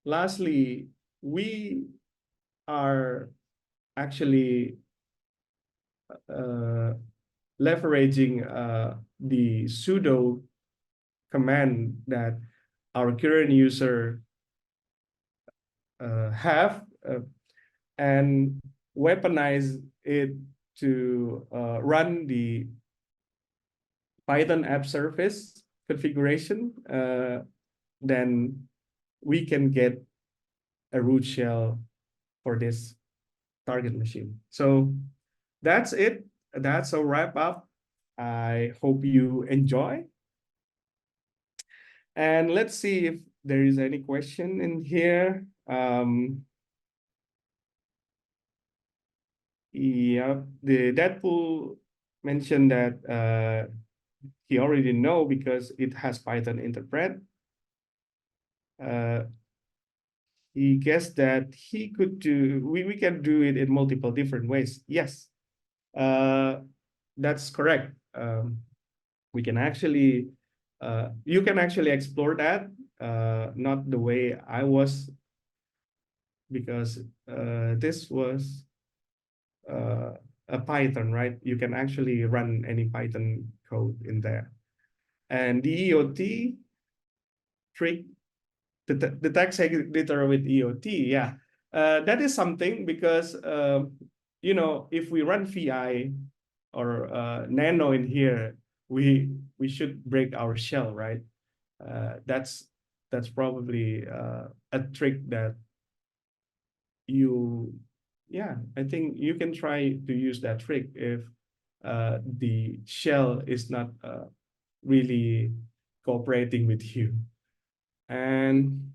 lastly, we are actually leveraging the sudo command that our current user have and weaponize it to run the Python app surface configuration, then we can get a root shell for this target machine. So that's it. That's a wrap up. I hope you enjoy. And let's see if there is any question in here. Yeah, the Deadpool mentioned that he already know because it has Python interpret. He guessed that he could do, we can do it in multiple different ways. Yes, that's correct. We can actually, you can actually explore that, not the way I was, because this was a Python, right? You can actually run any Python code in there. And the EOT trick, the text editor with EOT, yeah. That is something because, you know, if we run VI or nano in here, we should break our shell, right? That's probably a trick that you, yeah, I think you can try to use that trick if the shell is not really cooperating with you. And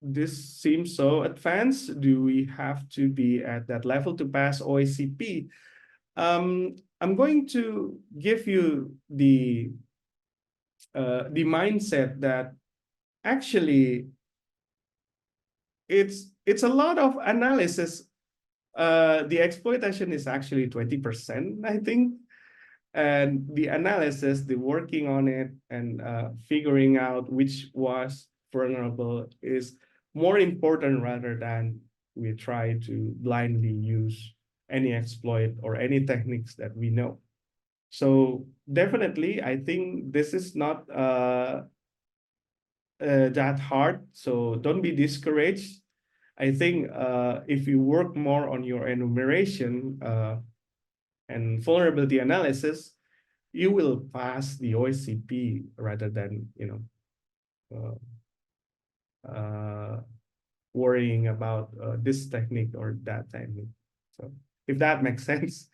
this seems so advanced. Do we have to be at that level to pass OACP? I'm going to give you the mindset that actually it's a lot of analysis. The exploitation is actually 20%, I think. And the analysis, the working on it, and figuring out which was vulnerable is more important rather than we try to blindly use any exploit or any techniques that we know. So definitely, I think this is not that hard. So don't be discouraged. I think if you work more on your enumeration and vulnerability analysis, you will pass the OSCP rather than worrying about this technique or that technique. So if that makes sense.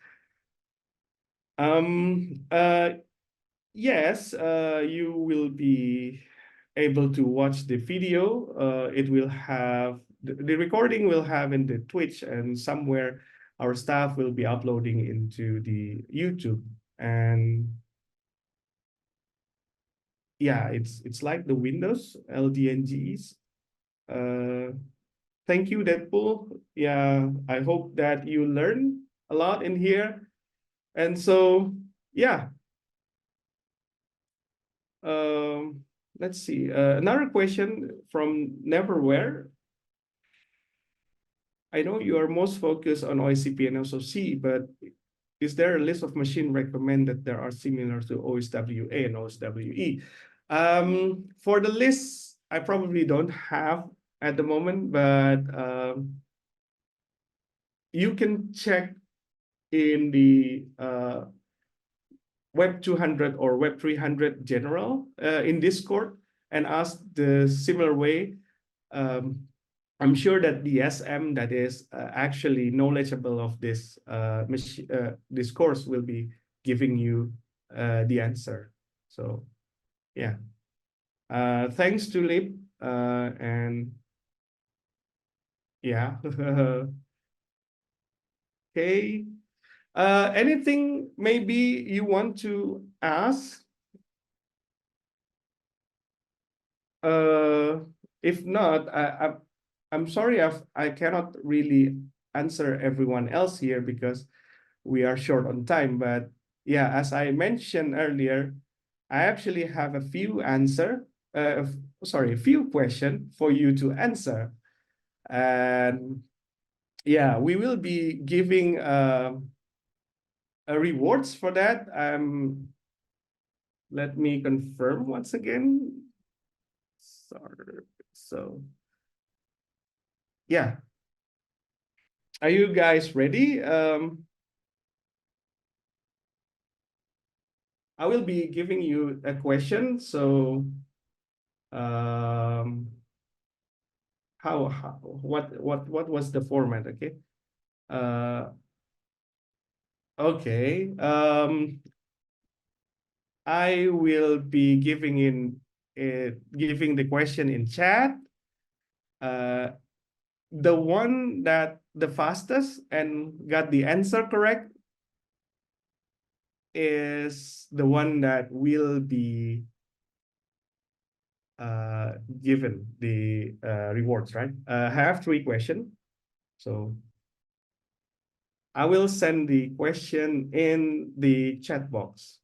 Yes, you will be able to watch the video. It will have the recording will have in the Twitch, and somewhere our staff will be uploading into the YouTube. And yeah, it's like the Windows LDNGs. Thank you, Deadpool. Yeah, I hope that you learn a lot in here. And so, yeah. Let's see. Another question from Neverwhere. I know you are most focused on OSCP and SOC, but is there a list of machines recommended that are similar to OSWA and OSWE? For the list, I probably don't have at the moment, but you can check in the Web 200 or Web 300 general in Discord and ask the similar way. I'm sure that the SM that is actually knowledgeable of this this course will be giving you the answer. So yeah, thanks to Lip and yeah. Okay. Anything maybe you want to ask? If not, I'm sorry I cannot really answer everyone else here because we are short on time. But yeah, as I mentioned earlier, I actually have a few a few questions for you to answer. And yeah, we will be giving rewards for that. Let me confirm once again. Sorry. So yeah, are you guys ready? I will be giving you a question. So what was the format? Okay. Okay. I will be giving the question in chat. The one that the fastest and got the answer correct is the one that will be given the rewards, right? I have 3 questions. So I will send the question in the chat box.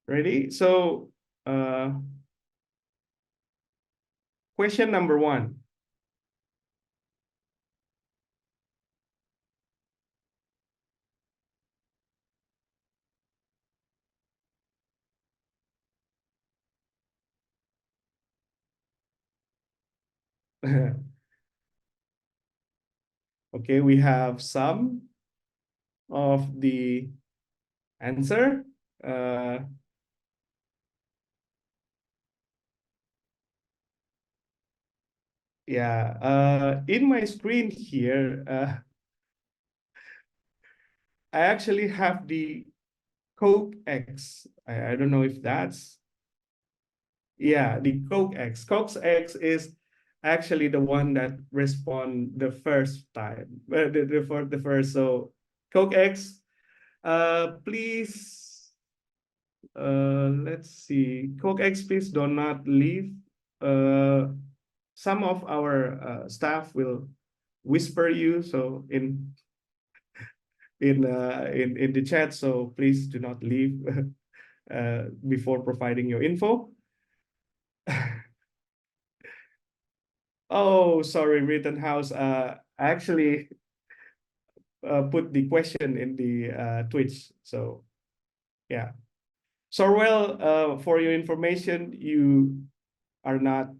Ready? So question number 1. Okay, we have some of the answer. Yeah, in my screen here, I actually have the Coke X. I don't know if that's, yeah, the Coke X. Coke X is actually the one that respond the first time, for the first. So CokeX, please, let's see. CokeX, please do not leave. Some of our staff will whisper you, so in the chat, so please do not leave before providing your info. Oh, sorry, Rittenhouse. I actually put the question in the Twitch. So yeah. Sorwell, for your information, you are not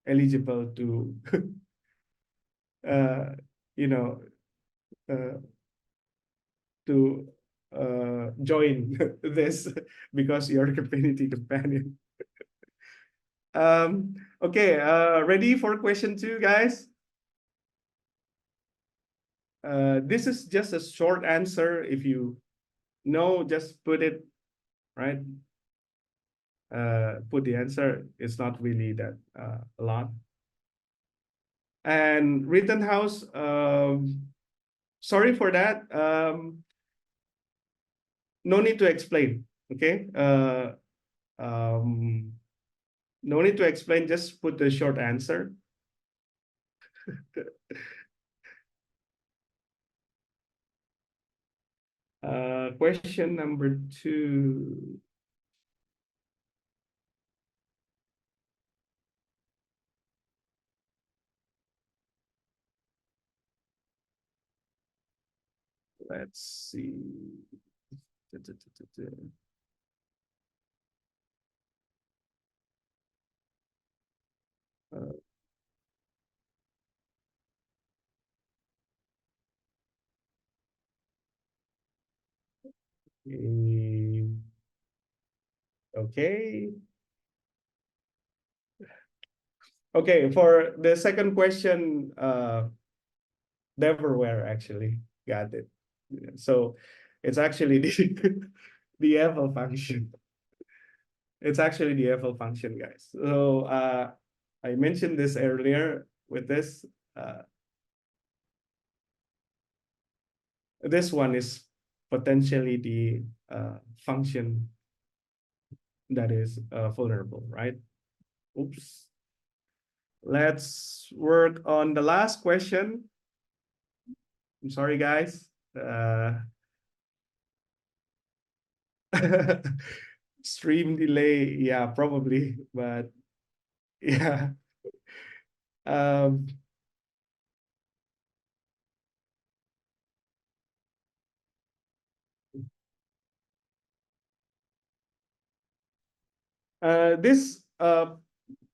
eligible to uh, you know uh, to join this because you're a community companion. Okay, ready for question 2, guys? This is just a short answer. If you know, just put it, right? Put the answer. It's not really that a lot. And Rittenhouse, sorry for that. No need to explain, okay? No need to explain, just put the short answer. Question number 2. Let's see. Uh, okay. Okay, for the second question, Neverwhere actually got it. So it's actually the FL function. It's actually the FL function, guys. So I mentioned this earlier with this. This one is potentially the function that is vulnerable, right? Oops. Let's work on the last question. I'm sorry, guys. Stream delay, yeah, probably, but yeah. Um,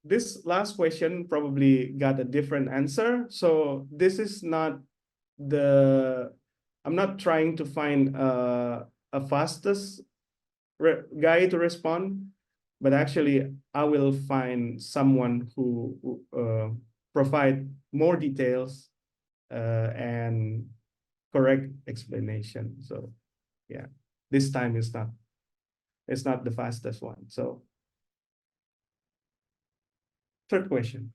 this last question probably got a different answer. So this is not the, I'm not trying to find a fastest guy to respond, but actually I will find someone who provide more details and correct explanation. So yeah, this time it's not the fastest one. So third question.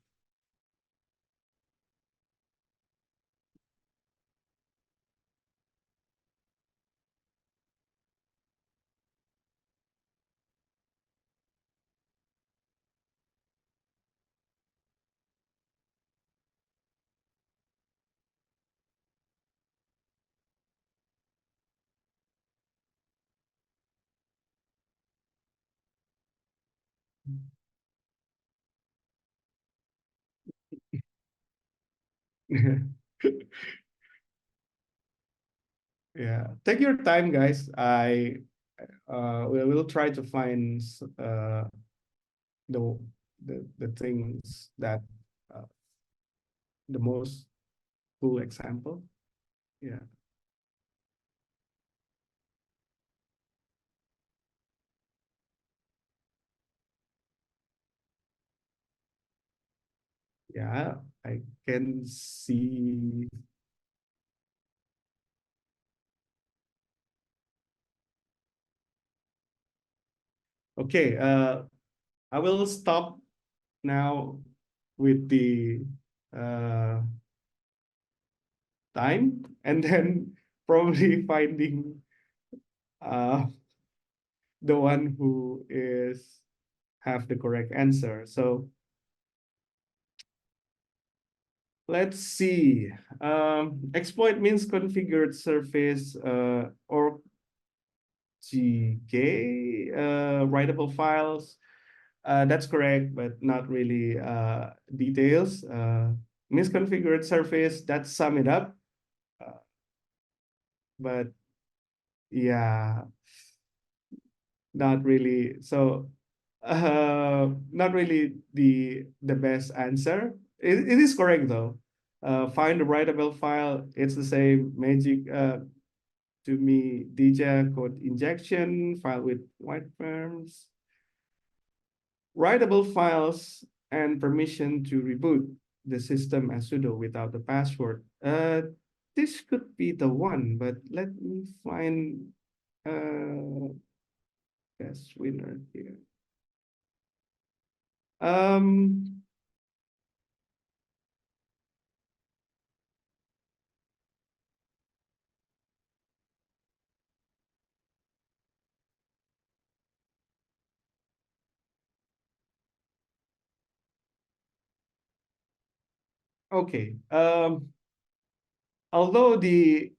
Yeah, take your time, guys. We will try to find the the things that uh, the most cool example. Yeah, yeah, I can see. Okay, I will stop now with the time, and then probably finding the one who is have the correct answer. So let's see. Exploit means configured surface or GK writable files. That's correct, but not really details. Misconfigured surface, that sum it up. But yeah, not really. So not really the best answer. It is correct though. Find the writable file. It's the same magic to me. DJ code injection file with white firms. Writable files and permission to reboot the system as sudo without the password. This could be the one, but let me find best winner here. Um, okay. Although the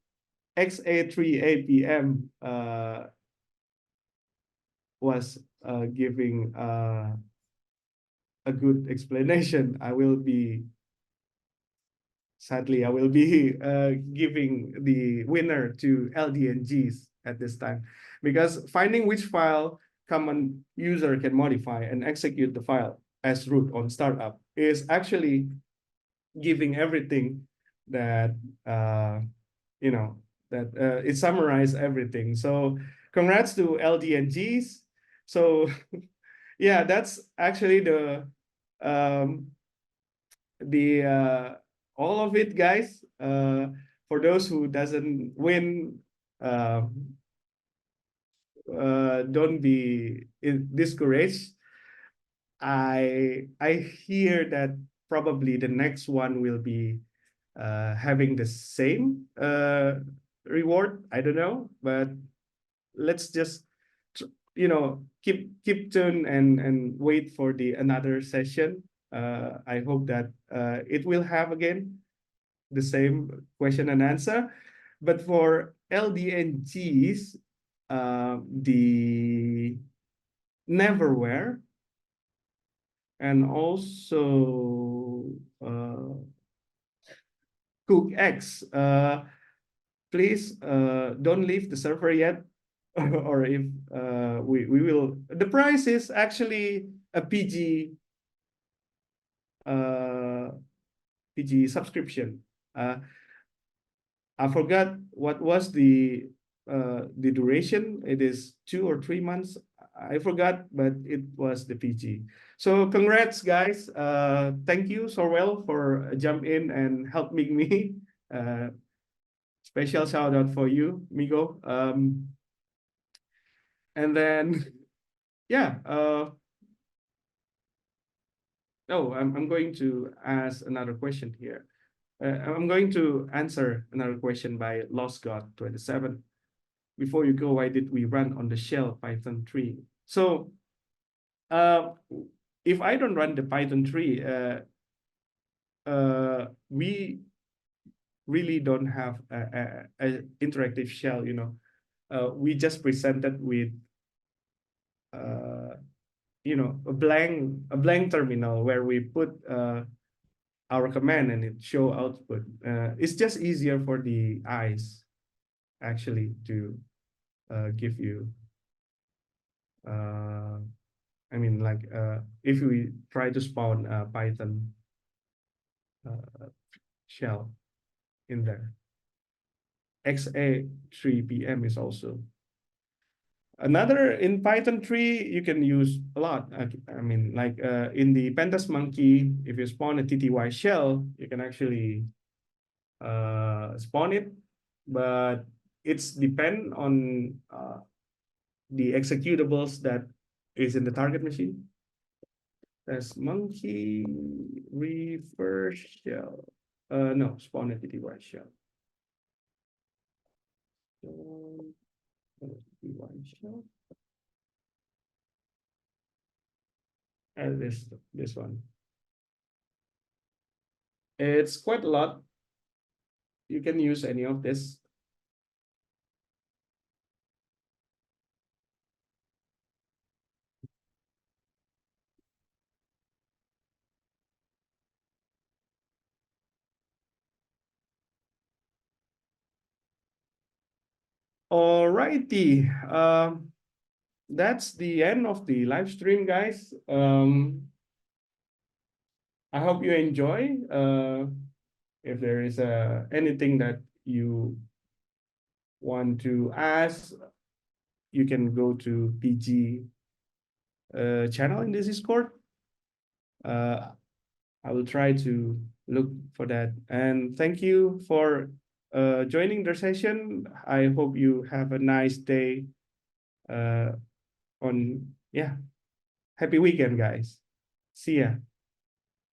XA3 APM was giving a good explanation, sadly, I will be giving the winner to LDNGs at this time, because finding which file common user can modify and execute the file as root on startup is actually giving everything that you know that it summarized everything. So congrats to LDNGs. So yeah, that's actually um, the all of it, guys. For those who doesn't win, uh, don't be discouraged. I hear that probably the next one will be having the same reward. I don't know, but let's just keep tuned and wait for the another session. I hope that it will have again the same question and answer, but for LDNGs, the neverwhere and also cookx. Please don't leave the server yet, or if we will. The price is actually a PG subscription. I forgot what was the duration. It is 2 or 3 months. I forgot, but it was the PG. So congrats, guys. Thank you so well for jump in and helping me. Special shout out for you, Migo. And then yeah. Oh, I'm going to ask another question here. I'm going to answer another question by Lost God 27. Before you go, why did we run on the shell Python 3? So if I don't run the Python 3, we really don't have a interactive shell. We just presented with a blank terminal where we put our command and it show output. It's just easier for the eyes actually to give you if we try to spawn a Python shell in there. XA3PM is also another in Python 3. You can use a lot. In the Pandas monkey, if you spawn a TTY shell, you can actually spawn it, but it's depend on the executables that is in the target machine. There's monkey reverse shell. No, spawn a TTY shell. One shot. And this one. It's quite a lot. You can use any of this. Alrighty. That's the end of the live stream, guys. I hope you enjoy. If there is anything that you want to ask, you can go to PG channel in this Discord. I will try to look for that. And thank you for joining the session. I hope you have a nice day. On yeah, happy weekend, guys. See ya.